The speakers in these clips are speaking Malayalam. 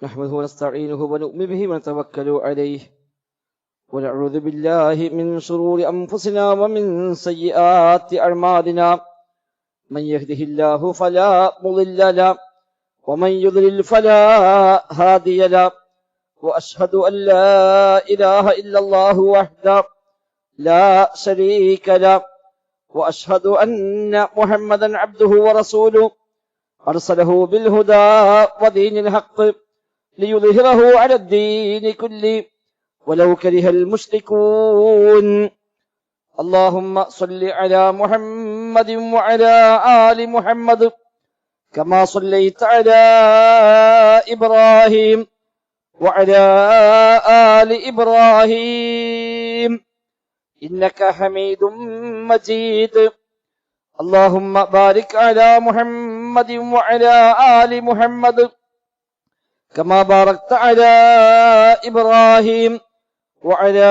نحمده ونستعينه ونؤمن به ونتوكل عليه ونعوذ بالله من شرور أنفسنا ومن سيئات أعمالنا من يهده الله فلا مضل له ومن يضلل فلا هادي له وأشهد أن لا إله إلا الله وحده لا شريك له وأشهد أن محمدا عبده ورسوله أرسله بالهدى ودين الحق ليظهره على الدين كله ولو كره المشركون. اللهم صل على محمد وعلى آل محمد كما صليت على إبراهيم وعلى آل إبراهيم إنك حميد مجيد. اللهم بارك على محمد وعلى آل محمد كما باركت على إبراهيم وعلى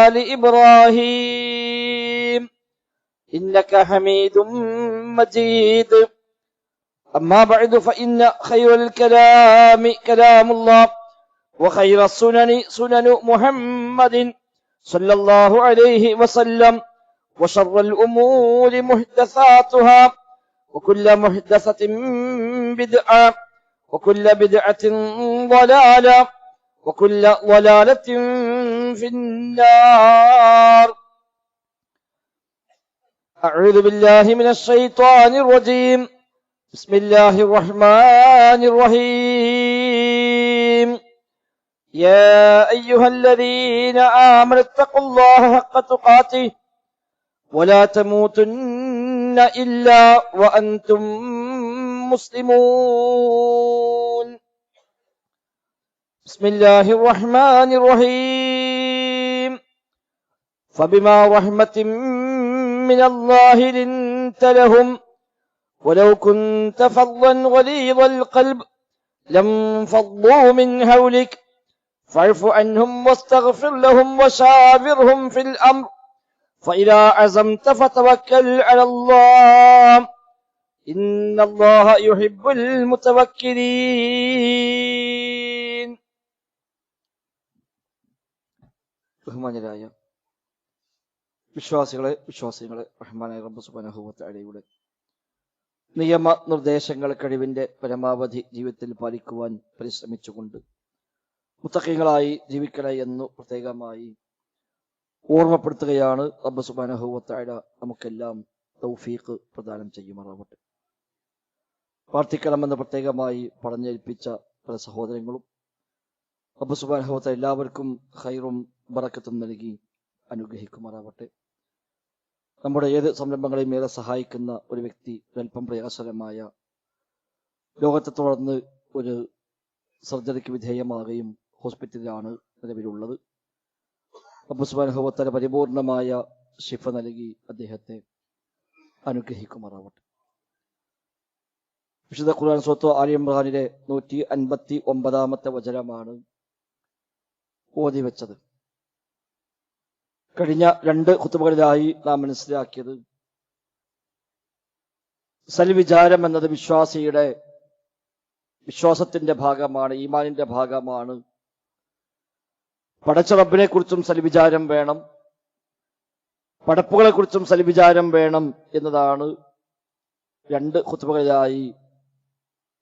آل إبراهيم إنك حميد مجيد. أما بعد فإن خير الكلام كلام الله وخير السنن سنن محمد صلى الله عليه وسلم وشر الأمور محدثاتها وكل محدثة بدعة وكل بدعة ضلالة وكل ضلالة في النار. أعوذ بالله من الشيطان الرجيم. بسم الله الرحمن الرحيم. يا أيها الذين آمنوا اتقوا الله حق تقاته ولا تموتن إلا وأنتم مسلمون. بسم الله الرحمن الرحيم. فبما رحمة من الله لنت لهم ولو كنت فظا غليظ القلب لانفضوا من حولك فاعف عنهم واستغفر لهم وشاورهم في الأمر فإذا عزمت فتوكل على الله إن الله يحب المتوكلين. ബഹുമാന്യരായ വിശ്വാസികളെ റഹ്മാനായ റബ്ബ് സുബ്ഹാനഹു വ തആലയുടെ നിയമ നിർദ്ദേശങ്ങൾ കഴിവിന്റെ പരമാവധി ജീവിതത്തിൽ പാലിക്കുവാൻ പരിശ്രമിച്ചുകൊണ്ട് മുത്തഖീങ്ങളായി ജീവിക്കണേ എന്ന് പ്രത്യേകമായി ഓർമ്മപ്പെടുത്തുകയാണ്. റബ്ബ് സുബ്ഹാനഹു വ തആല നമുക്കെല്ലാം തൗഫീഖ് പ്രദാനം ചെയ്യുമാറാവട്ടെ. പ്രാർത്ഥിക്കണമെന്ന് പ്രത്യേകമായി പറഞ്ഞേൽപ്പിച്ച പല സഹോദരങ്ങളും റബ്ബ് സുബ്ഹാനഹു വ തആല എല്ലാവർക്കും ഖൈറും ബറക്കത്തും നൽകി അനുഗ്രഹിക്കുമാറാവട്ടെ. നമ്മുടെ ഏത് സംരംഭങ്ങളെയും ഏറെ സഹായിക്കുന്ന ഒരു വ്യക്തി ഒരൽപ്പം പ്രയാസകരമായ രോഗത്തെ തുടർന്ന് ഒരു സർജറിക്ക് വിധേയമാകുകയും ഹോസ്പിറ്റലിലാണ് നിലവിലുള്ളത്. റബ്ബ് സുബ്ഹാനഹു വ തആല പരിപൂർണമായ ശിഫ നൽകി അദ്ദേഹത്തെ അനുഗ്രഹിക്കുമാറാവട്ടെ. വിശുദ്ധ ഖുർആൻ സൂറത്ത് ആലി ഇംറാനിലെ 159 വചനമാണ് ഓതി വെച്ചത്. കഴിഞ്ഞ 2 ഖുതുബകളിലായി നാം മനസ്സിലാക്കിയത് സൽവിചാരം എന്നത് വിശ്വാസത്തിന്റെ ഭാഗമാണ്, ഈമാനിന്റെ ഭാഗമാണ്. പടച്ച റബ്ബിനെ കുറിച്ചും സൽവിചാരം വേണം, പടപ്പുകളെ കുറിച്ചും സൽവിചാരം വേണം എന്നതാണ് 2 ഖുതുബകളിലായി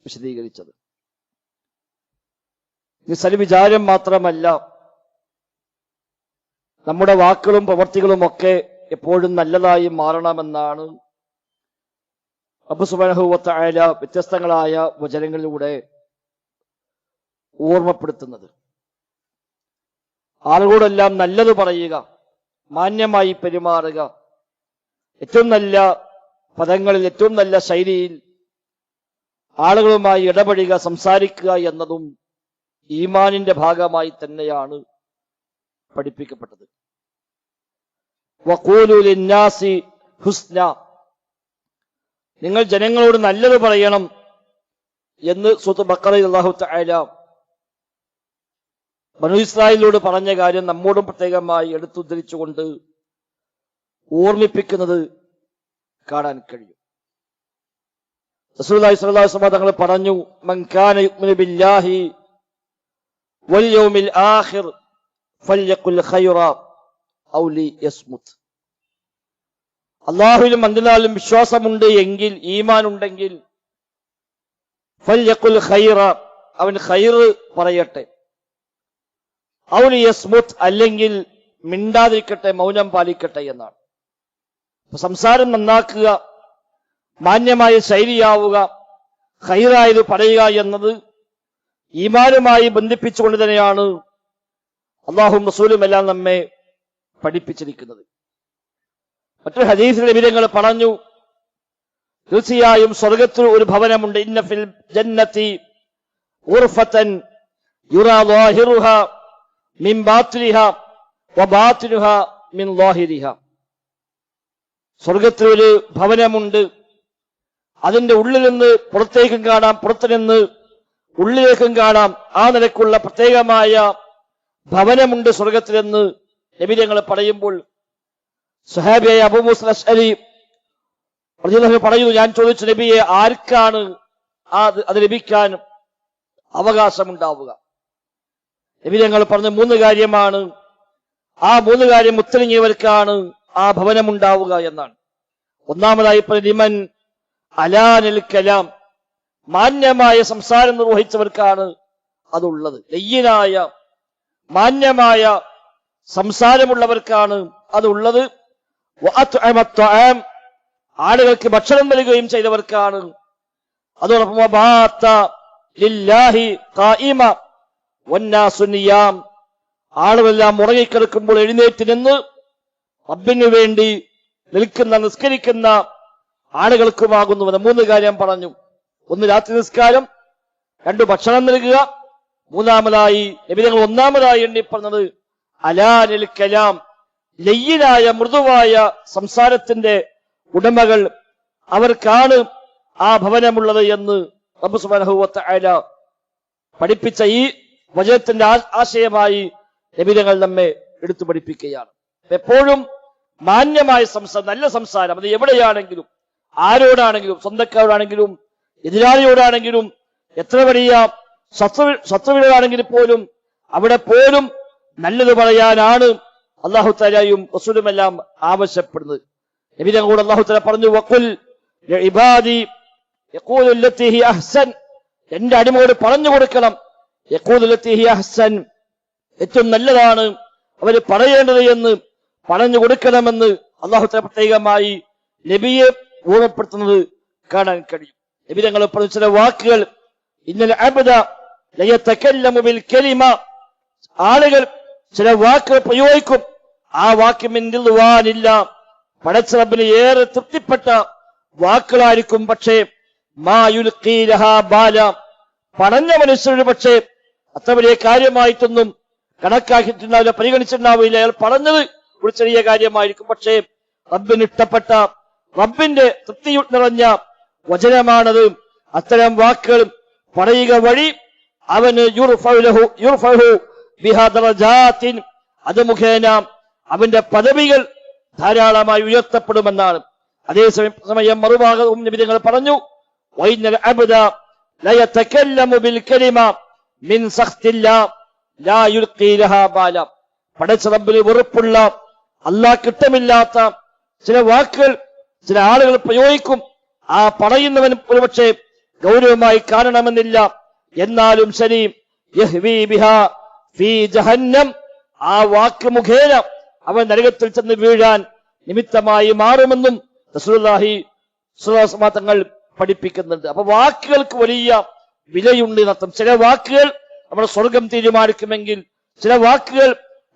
വിശദീകരിച്ചത്. ഈ സൽവിചാരം മാത്രമല്ല, നമ്മുടെ വാക്കുകളും പ്രവർത്തികളും ഒക്കെ എപ്പോഴും നല്ലതായി മാറണമെന്നാണ് റബ്ബ് സുബ്ഹാനഹു വ തആല വ്യത്യസ്തങ്ങളായ വചനങ്ങളിലൂടെ ഓർമ്മപ്പെടുത്തുന്നത്. ആളുകളോടെല്ലാം നല്ലത് പറയുക, മാന്യമായി പെരുമാറുക, ഏറ്റവും നല്ല പദങ്ങളിൽ ഏറ്റവും നല്ല ശൈലിയിൽ ആളുകളുമായി ഇടപെടുക, സംസാരിക്കുക എന്നതും ഈമാനിന്റെ ഭാഗമായി തന്നെയാണ് പഠിപ്പിക്കപ്പെട്ടത്. വഖൂലു ലിന്നാസി ഹുസ്ന, നിങ്ങൾ ജനങ്ങളോട് നല്ലത് പറയണം എന്ന് സൂറത്ത് ബഖറയിൽ അല്ലാഹു തആല ബനൂ ഇസ്രായേലിനോട് പറഞ്ഞ കാര്യം നമ്മോടും പ്രത്യേകമായി എടുത്തുദ്ധരിച്ചുകൊണ്ട് ഓർമ്മിപ്പിക്കുന്നത് കാണാൻ കഴിയും. റസൂലുള്ളാഹി സ്വല്ലല്ലാഹു അലൈഹി വസല്ലം തങ്ങൾ പറഞ്ഞു, മൻ കാന യുഅ്മിനു ബില്ലാഹി വൽ യൗമിൽ ആഖിർ ഫൽയഖുൽ ഖൈറ ഔ ലിയസ്മുത്. അല്ലാഹുവിലും അന്ത്യനാളിലും വിശ്വാസമുണ്ട് എങ്കിൽ, ഈമാൻ ഉണ്ടെങ്കിൽ, ഫൽയഖുൽ ഖൈറ, അവൻ ഖൈർ പറയട്ടെ, ഔ ലിയസ്മുത്, അല്ലെങ്കിൽ മിണ്ടാതിരിക്കട്ടെ, മൗനം പാലിക്കട്ടെ എന്നാണ്. സംസാരം നന്നാക്കുക, മാന്യമായ ശൈലിയാവുക, ഖൈറായത് പറയുക എന്നത് ഈമാനുമായി ബന്ധിപ്പിച്ചുകൊണ്ട് തന്നെയാണ് അല്ലാഹുവും റസൂലും എല്ലാം നമ്മെ പഠിപ്പിച്ചിരിക്കുന്നത്. മറ്റൊരു ഹദീസിൽ നബിതങ്ങൾ പറഞ്ഞു, തീർച്ചയായും സ്വർഗത്തിൽ ഒരു ഭവനമുണ്ട്. ഇന്ന ഫിൽ ജന്നതി ഗുർഫതൻ യുറാ ളാഹിറുഹാ മിൻ ബാത്തിനിഹാ വബാത്തിനുഹാ മിൻ ളാഹിരിഹാ. സ്വർഗത്തിൽ ഒരു ഭവനമുണ്ട്, അതിന്റെ ഉള്ളിൽ നിന്ന് പുറത്തേക്കും കാണാം, പുറത്തു നിന്ന് ഉള്ളിലേക്കും കാണാം. ആ നിലക്കുള്ള പ്രത്യേകമായ ഭവനമുണ്ട് സ്വർഗത്തിലെന്ന് നബിതങ്ങൾ പറയുമ്പോൾ സ്വഹാബിയായ അബൂ മൂസ അശ്അരി റളിയല്ലാഹു പറയുന്നു, ഞാൻ ചോദിച്ചു, നബിയെ, ആർക്കാണ് അത് ലഭിക്കാൻ അവകാശമുണ്ടാവുക? നബിതങ്ങൾ പറഞ്ഞു, 3 കാര്യമാണ്. ആ 3 കാര്യം മുത്തലിങ്ങിയവർക്കാണ് ആ ഭവനമുണ്ടാവുക എന്നാണ്. ഒന്നാമതായി ലിമൻ അലാനിൽ കലാം, മാന്യമായ സംസാരം നിർവഹിച്ചവർക്കാണ് അതുള്ളത്. ലയ്യനായ മാന്യമായ സംസാരമുള്ളവർക്കാണ് അതുള്ളത്. ആളുകൾക്ക് ഭക്ഷണം നൽകുകയും ചെയ്തവർക്കാണ്. അതോടൊപ്പം ആളുകളെല്ലാം ഉറങ്ങിക്കിടക്കുമ്പോൾ എഴുന്നേറ്റ് നിന്ന് റബ്ബിനു വേണ്ടി നിൽക്കുന്ന, നിസ്കരിക്കുന്ന ആളുകൾക്കുമാകുന്നുവെന്ന് 3 കാര്യം പറഞ്ഞു. 1 രാത്രി നിസ്കാരം, 2 ഭക്ഷണം നൽകുക, 3ാമതായി നബിതങ്ങൾ 1ാമതായി എണ്ണി പറഞ്ഞത് അലാനിൽ കലാം, ലയ്യനായ മൃദുവായ സംസാരത്തിന്റെ ഉടമകൾ, അവർക്കാണ് ആ ഭവനമുള്ളത് എന്ന് റബ്ബ് സുബ്ഹാനഹു വ തആല പഠിപ്പിച്ച ഈ വചനത്തിന്റെ ആശയമായി നബിതങ്ങൾ നമ്മെ എടുത്തു പഠിപ്പിക്കുകയാണ്. എപ്പോഴും മാന്യമായ സംസാരം, നല്ല സംസാരം, അത് എവിടെയാണെങ്കിലും, ആരോടാണെങ്കിലും, സ്വന്തക്കാരോടാണെങ്കിലും, എതിരാളിയോടാണെങ്കിലും, എത്ര വലിയ ശത്രുവിനോടാണെങ്കിൽ പോലും അവിടെ പോലും നല്ലത് പറയാനാണ് അല്ലാഹു തആലയും റസൂലുമെല്ലാം ആവശ്യപ്പെടുന്നത്. നബിതങ്ങളോട് അല്ലാഹു തആല പറഞ്ഞു, വഖുൽ ലിഇബാദി യഖൂലു ലത്തി ഹി അഹ്സൻ, എന്റെ അടിമയോട് പറഞ്ഞു കൊടുക്കണം, യഖൂലു ലത്തി ഹി അഹ്സൻ, ഏറ്റവും നല്ലതാണ് അവർ പറയേണ്ടത് എന്ന് പറഞ്ഞു കൊടുക്കണമെന്ന് അല്ലാഹു തആല പ്രത്യേകമായി നബിയെ ഓർമ്മപ്പെടുത്തുന്നത് കാണാൻ കഴിയും. നബിതങ്ങൾ പറഞ്ഞ ചില വാക്കുകൾ, ഇന്നൽ അബ്ദ ലയതകല്ലമു ബിൽ കലിമ, ആളുകൾ ചില വാക്കുകൾ പ്രയോഗിക്കും, ആ വാക്ക് മിൻ റിദ്വാനില്ല, പടച്ച റബ്ബിന് ഏറെ തൃപ്തിപ്പെട്ട വാക്കുകളായിരിക്കും. പക്ഷേ മാ യുൽഖീ ലഹാ ബാല, പറഞ്ഞ മനുഷ്യരുടെ പക്ഷേ അത്ര വലിയ കാര്യമായിട്ടൊന്നും കണക്കാക്കിയിട്ടുണ്ടാവില്ല, പരിഗണിച്ചിട്ടുണ്ടാവില്ല. അയാൾ പറഞ്ഞത് ഒരു ചെറിയ കാര്യമായിരിക്കും, പക്ഷേ റബ്ബിന് ഇഷ്ടപ്പെട്ട, റബ്ബിന്റെ തൃപ്തി നിറഞ്ഞ വചനമാണത്. അത്തരം വാക്കുകൾ പറയുക വഴി അവന് അത് മുഖേന അവന്റെ പദവികൾ ധാരാളമായി ഉയർത്തപ്പെടുമെന്നാണ്. അതേസമയം മറുഭാഗവും നബിതങ്ങൾ പറഞ്ഞു, വൈനൽ അബ്ദ ലയതകല്ലമു ബിൽ കലിമ മിൻ സഖ്തില്ലാ ലാ യുൽഖീ ലഹാ ബാല, പടച്ച റബ്ബിന് വെറുപ്പുള്ള, അല്ലാഹ്ക്ക് ഇഷ്ടമില്ലാത്ത ചില വാക്കുകൾ ചില ആളുകൾ പ്രയോഗിക്കും. ആ പറയുന്നവൻ ഒരുപക്ഷെ ഗൗരവമായി കാണണമെന്നില്ല, എന്നാലും ശരി, യഹ്വി ബിഹാ ഫീ ജഹന്നം, ആ വാക്ക് മുഖേന അവൻ നരകത്തിൽ ചെന്ന് വീഴാൻ നിമിത്തമായി മാറുമെന്നും റസൂലുള്ളാഹി സ്വല്ലല്ലാഹു അലൈഹി വസല്ലം തങ്ങൾ പഠിപ്പിക്കുന്നുണ്ട്. അപ്പൊ വാക്കുകൾക്ക് വലിയ വിലയുണ്ട് എന്നർത്ഥം. ചില വാക്കുകൾ നമ്മുടെ സ്വർഗം തീരുമാനിക്കുമെങ്കിൽ ചില വാക്കുകൾ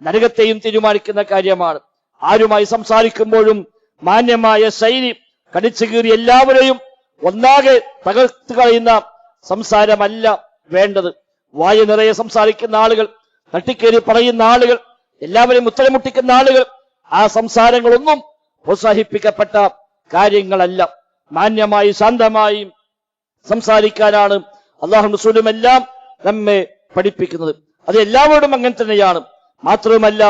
നരകത്തെയും തീരുമാനിക്കുന്ന കാര്യമാണ്. ആരുമായി സംസാരിക്കുമ്പോഴും മാന്യമായ ശൈലി, കടിച്ചു കീറി എല്ലാവരെയും ഒന്നാകെ തകർത്ത് കളയുന്ന സംസാരമല്ല വേണ്ടത്. വായ നിറയെ സംസാരിക്കുന്ന ആളുകൾ, തട്ടിക്കേറി പറയുന്ന ആളുകൾ, എല്ലാവരെയും ഉത്തരമുട്ടിക്കുന്ന ആളുകൾ, ആ സംസാരങ്ങളൊന്നും പ്രോത്സാഹിപ്പിക്കപ്പെട്ട കാര്യങ്ങളല്ല. മാന്യമായി ശാന്തമായി സംസാരിക്കാനാണ് അല്ലാഹുവും റസൂലും എല്ലാം നമ്മെ പഠിപ്പിക്കുന്നത്. അത് എല്ലാവരോടും അങ്ങനെ തന്നെയാണ്. മാത്രവുമല്ല,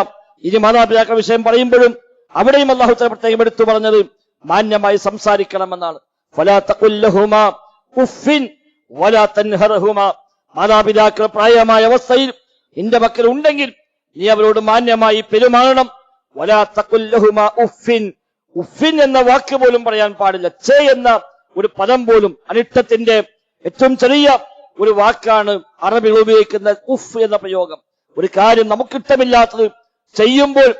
ഇനി മാതാപിതാക്കളുടെ വിഷയം പറയുമ്പോഴും അവിടെയും അല്ലാഹു തആല പ്രത്യേകം എടുത്തു പറഞ്ഞത് മാന്യമായി സംസാരിക്കണമെന്നാണ്. ഫലാ തഖുൽ ലഹുമാ ഉഫിൻ വലാ തൻഹർഹുമാ, മാതാപിതാക്കൾ പ്രായമായ അവസ്ഥയിൽ നിന്റെ മക്കൾ ഉണ്ടെങ്കിൽ നീ അവരോട് മാന്യമായി പെരുമാറണം. വലാ തഖുൽ ലഹുമാ ഉഫിൻ, ഉഫിൻ എന്ന വാക്ക് പോലും പറയാൻ പാടില്ല. ചേ എന്ന ഒരു പദം പോലും, അനിഷ്ടത്തിന്റെ ഏറ്റവും ചെറിയ ഒരു വാക്കാണ് അറബികൾ ഉപയോഗിക്കുന്ന ഉഫ് എന്ന പ്രയോഗം. ഒരു കാര്യം നമുക്കിഷ്ടമില്ലാത്തത് ചെയ്യുമ്പോൾ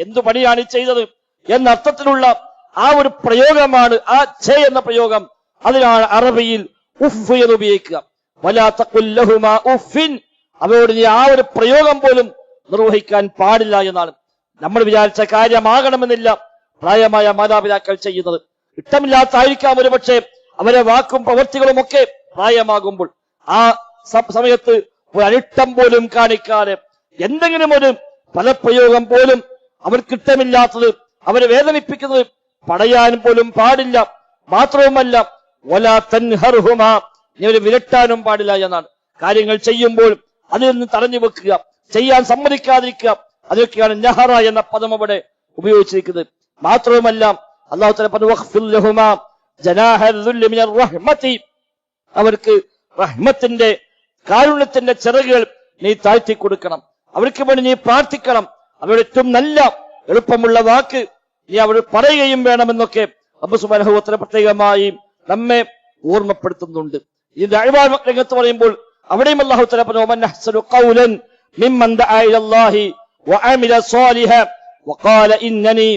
എന്തു പണിയാണ് ചെയ്തത് എന്ന അർത്ഥത്തിലുള്ള ആ ഒരു പ്രയോഗമാണ് ആ ഛേ എന്ന പ്രയോഗം. അതിനാണ് അറബിയിൽ ഉഫ് എന്ന് ഉപയോഗിക്കുക. വലാ തഖുൽ ലഹുമാ ഉഫിൻ, അവരോട് നീ ആ ഒരു പ്രയോഗം പോലും നിർവഹിക്കാൻ പാടില്ല എന്നാണ്. നമ്മൾ വിചാരിച്ച കാര്യമാകണമെന്നില്ല പ്രായമായ മാതാപിതാക്കൾ ചെയ്യുന്നത്. ഇഷ്ടമില്ലാത്തായിരിക്കാം ഒരു പക്ഷേ അവരെ വാക്കും പ്രവൃത്തികളും ഒക്കെ പ്രായമാകുമ്പോൾ. ആ സമയത്ത് ഒരു അനിഷ്ടം പോലും കാണിക്കാതെ എന്തെങ്കിലും ഒരു പദപ്രയോഗം പോലും അവർക്കിഷ്ടമില്ലാത്തത്, അവരെ വേദനിപ്പിക്കുന്നത് പറയാൻ പോലും പാടില്ല. മാത്രവുമല്ല വലാ തൻഹർഹുമാ, നീ അവരെ വിരട്ടാനും പാടില്ല എന്നാണ്. കാര്യങ്ങൾ ചെയ്യുമ്പോൾ അതിൽ നിന്ന് തടഞ്ഞു വെക്കുക, ചെയ്യാൻ സമ്മതിക്കാതിരിക്കുക, അതൊക്കെയാണ് നഹറ എന്ന പദം അവിടെ ഉപയോഗിച്ചിരിക്കുന്നത്. മാത്രവുമല്ല അല്ലാഹു തആല പറഞ്ഞു വഖ്ഫിർ ലഹുമാ ജനാഹ ദുല്ലി മിനർ റഹ്മതി, അവർക്ക് റഹ്മത്തിന്റെ കാരുണ്യത്തിന്റെ ചിറകുകൾ നീ താഴ്ത്തി കൊടുക്കണം. അവർക്ക് വേണ്ടി നീ പ്രാർത്ഥിക്കണം. അവരുടെ ഏറ്റവും നല്ല എളുപ്പമുള്ള വാക്ക് നീ അവർ പറയുകയും വേണമെന്നൊക്കെ റബ്ബ് സുബ്ഹാനഹു വ തആല പ്രത്യേകമായി നമ്മെ ഓർമ്മപ്പെടുത്തുന്നുണ്ട്. ഈ ദഅവ രംഗത്ത് പറയുമ്പോൾ അവിടെയും അല്ലാഹു തആല പറഞ്ഞു വമൻ അഹ്സനു ഖൗലൻ മിമ്മൻ ദഅ ഇലല്ലാഹി വഅമില സ്വാലിഹൻ വഖാല ഇന്നനി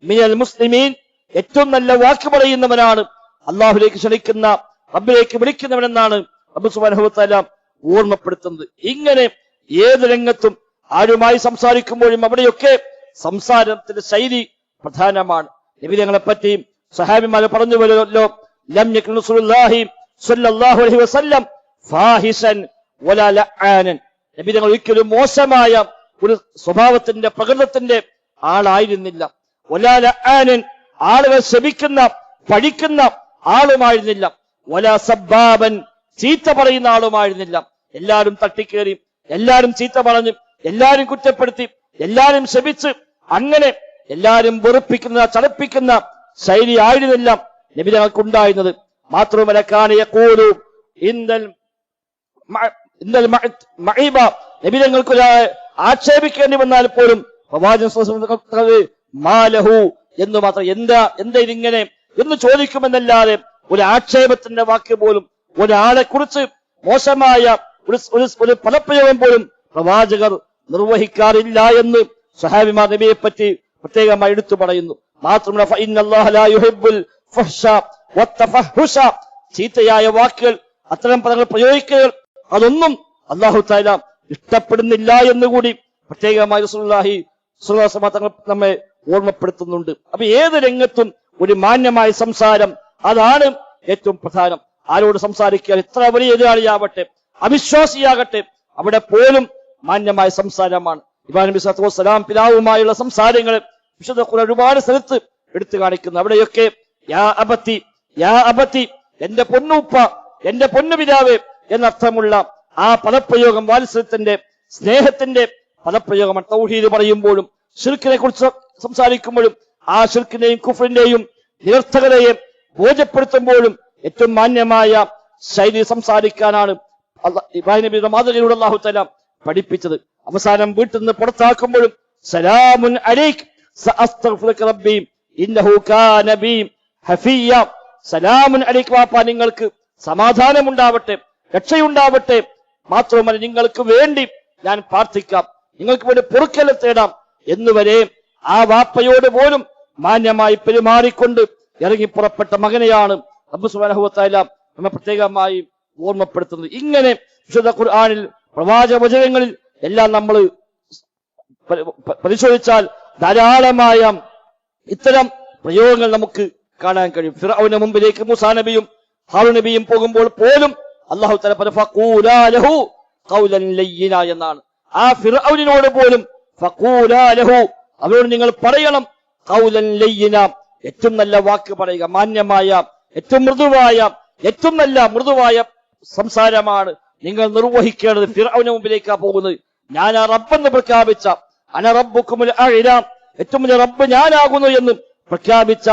മിനൽ മുസ്ലിമീൻ, ഏറ്റവും നല്ല വാക്ക് പറയുന്നവനാണ് അല്ലാഹുവിലേക്ക് ക്ഷണിക്കുന്ന, റബ്ബിലേക്ക് വിളിക്കുന്നവനെന്നാണ് റബ്ബ് സുബ്ഹാനഹു വ തആല ഓർമ്മപ്പെടുത്തുന്നത്. ഇങ്ങനെ ഏത് രംഗത്തും ആരുമായി സംസാരിക്കുമ്പോഴും അവിടെയൊക്കെ സംസാരത്തിന്റെ ശൈലി പ്രധാനമാണ്. നബി തങ്ങളെ പറ്റി സഹാബിമാർ പറഞ്ഞു വരുമല്ലോ, ലം യകുൻ റസൂലുള്ളാഹി സ്വല്ലല്ലാഹു അലൈഹി വസല്ലം ഫാഹിസൻ വലാ ലആനൻ, നബി തങ്ങൾ ഒരിക്കലും മോശമായ ഒരു സ്വഭാവത്തിന്റെ പ്രകൃതത്തിന്റെ ആളായിരുന്നില്ല. വലാ ലആനൻ, ആളുകൾ ശപിക്കുന്ന പഴിക്കുന്ന ആളുമായിരുന്നില്ല. വലാ സബ്ബാബൻ, ചീത്ത പറയുന്ന ആളുമായിരുന്നില്ല. എല്ലാരും തട്ടിക്കേറി, എല്ലാരും ചീത്ത പറഞ്ഞ്, എല്ലാരും കുറ്റപ്പെടുത്തി, എല്ലാരും ശപിച്ച്, അങ്ങനെ എല്ലാരും വെറുപ്പിക്കുന്ന ചടപ്പിക്കുന്ന ശൈലി ആയിരുന്നില്ല നബി തങ്ങൾക്ക് ഉണ്ടായിരുന്നത്. മാത്രമല്ല കാന യഖൂലു ഇന്നൽ മഈബ, നബി തങ്ങൾക്ക് ആക്ഷേപിക്കേണ്ടി വന്നാൽ പോലും പ്രവാചകൻ മാലഹു എന്ന് മാത്രം, എന്താ ഇതിങ്ങനെ എന്ന് ചോദിക്കുമെന്നല്ലാതെ ഒരു ആക്ഷേപത്തിന്റെ വാക്ക് പോലും, ഒരാളെ കുറിച്ച് മോശമായ ഒരു പദപ്രയോഗം പോലും പ്രവാചകർ നിർവഹിക്കാറില്ല എന്ന് സ്വഹാബിമാർ നബിയെ പറ്റി പ്രത്യേകമായി എടുത്തു പറയുന്നു. മാത്രമല്ല ഫഇന്നല്ലാഹ ലാ യുഹിബ്ബുൽ ഫഹ്ശ വത്തഫഹുശ, ചീത്തയായ വാക്കുകൾ, അത്തരം പദങ്ങൾ പ്രയോഗിക്കുക, അതൊന്നും അല്ലാഹു തആല ഇഷ്ടപ്പെടുന്നില്ല എന്നുകൂടി പ്രത്യേകമായി റസൂലുള്ളാഹി സ്വല്ലല്ലാഹു അലൈഹി വസല്ലം തങ്ങൾ നമ്മെ ഓർമ്മപ്പെടുത്തുന്നുണ്ട്. അപ്പൊ ഏത് രംഗത്തും ഒരു മാന്യമായ സംസാരം, അതാണ് ഏറ്റവും പ്രധാനം. ആരോട് സംസാരിക്കാൻ എത്ര വലിയ എതിരാളിയാവട്ടെ, അവിശ്വാസിയാകട്ടെ, അവിടെ പോലും മാന്യമായ സംസാരമാണ്. ഇബ്രാഹിം നബി സ്വല്ലല്ലാഹു അലൈഹി വസല്ലം പിതാവുമായുള്ള സംസാരങ്ങൾ വിശുദ്ധ ഖുർആൻ ഒരുപാട് സ്ഥലത്ത് എടുത്തു കാണിക്കുന്നു. അവിടെയൊക്കെ യാ അബത്തി, യാ അബത്തി, എന്റെ പൊന്നുപ്പ, എന്റെ പൊന്നു പിതാവേ എന്നർത്ഥമുള്ള ആ പദപ്രയോഗം വാത്സല്യത്തിന്റെ, സ്നേഹത്തിന്റെ പദപ്രയോഗമാണ്. തൗഹീദ് പറയുമ്പോഴും ശിർക്കിനെ കുറിച്ച് സംസാരിക്കുമ്പോഴും ആ ശിർക്കിന്റെയും കുഫ്റിന്റെയും നിരർത്ഥകതയെ ബോധ്യപ്പെടുത്തുമ്പോഴും ഏറ്റവും മാന്യമായ ശൈലി സംസാരിക്കാനാണ് ഇബ്രാഹിം നബിയുടെ മാതൃകയിലൂടെ അല്ലാഹു തആല പഠിപ്പിച്ചത്. അവസാനം വീട്ടിൽ നിന്ന് പുറത്താക്കുമ്പോഴും സലാമുൻ അലൈക് സഅസ്തഗ്ഫിറുക റബ്ബി ഇന്നഹു കാന ബി ഹഫിയ, സലാമുൻ അലൈക് വാപ്പ, നിങ്ങൾക്ക് സമാധാനമുണ്ടാവട്ടെ, രക്ഷയുണ്ടാവട്ടെ, മാത്രമല്ല നിങ്ങൾക്ക് വേണ്ടി ഞാൻ പ്രാർത്ഥിക്കാം, നിങ്ങൾക്ക് വേണ്ടി പൊറുക്കൽ തേടാം എന്നുവരെ ആ വാപ്പയോട് പോലും മാന്യമായി പെരുമാറിക്കൊണ്ട് ഇറങ്ങി പുറപ്പെട്ട മകനെയാണ് റബ്ബ് സുബ്ഹാനഹു വ തആല നമ്മെ പ്രത്യേകമായി ഓർമ്മപ്പെടുത്തുന്നത്. ഇങ്ങനെ വിശുദ്ധ ഖുർആനിൽ പ്രവാചക വചനങ്ങളിൽ എല്ലാം നമ്മൾ പരിശോധിച്ചാൽ ധാരാളമായ ഇത്തരം പ്രയോഗങ്ങൾ നമുക്ക് കാണാൻ കഴിയും. ഫിർഔന്റെ മുമ്പിലേക്ക് മൂസാ നബിയും ഹാറൂൻ നബിയും പോകുമ്പോൾ പോലും അല്ലാഹു തആല ഫഖൂലാ ലഹു ഖൗലൻ ലയ്യിന എന്നാണ്. ആ ഫിർഔനിനോട് പോലും ഫഖൂലാ ലഹു, അവരോട് നിങ്ങൾ പറയണം ഖൗലൻ ലയ്യിന, ഏറ്റവും നല്ല വാക്ക് പറയുക, മാന്യമായ, ഏറ്റവും മൃദുവായ സംസാരമാണ് നിങ്ങൾ നിർവഹിക്കേണ്ടത്. ഫിർഔന്റെ മുമ്പിലേക്കാ പോകുന്നത്. ഞാൻ ആ റബ്ബെന്ന് പ്രഖ്യാപിച്ച, അന റബ്ബുക്കുമുൽ അഅ്ല, ഏറ്റവും വലിയ റബ്ബ് ഞാനാകുന്നു എന്ന് പ്രഖ്യാപിച്ച